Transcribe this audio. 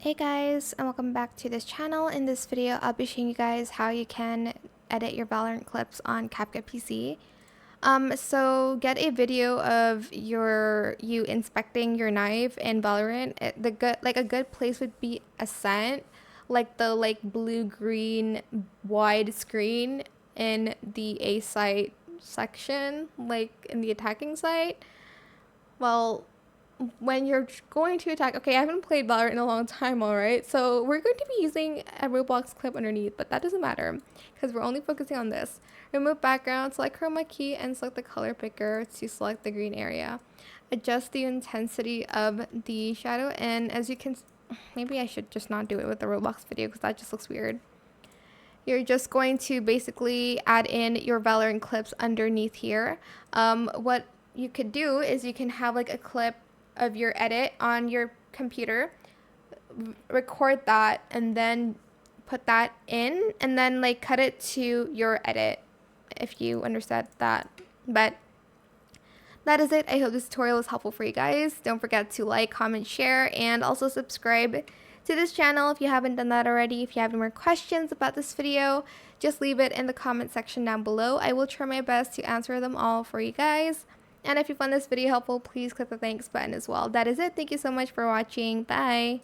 Hey guys, and welcome back to this channel. In this video, I'll be showing you guys how you can edit your Valorant clips on CapCut PC. So get a video of you inspecting your knife in Valorant. A good place would be Ascent, like the blue-green wide screen in the A site section, like in the attacking site. Well, when you're going to attack, okay, I haven't played Valorant in a long time, alright? So we're going to be using a Roblox clip underneath, but that doesn't matter because we're only focusing on this. Remove background, select chroma key, and select the color picker to select the green area. Adjust the intensity of the shadow, and as you can, maybe I should just not do it with the Roblox video because that just looks weird. You're just going to basically add in your Valorant clips underneath here. What you could do is you can have like a clip of your edit on your computer, record that, and then put that in, and then like cut it to your edit, if you understand that. But that is it. I hope this tutorial was helpful for you guys. Don't forget to like, comment, share, and also subscribe to this channel if you haven't done that already. If you have any more questions about this video, just leave it in the comment section down below. I will try my best to answer them all for you guys. And if you found this video helpful, please click the thanks button as well. That is it. Thank you so much for watching. Bye.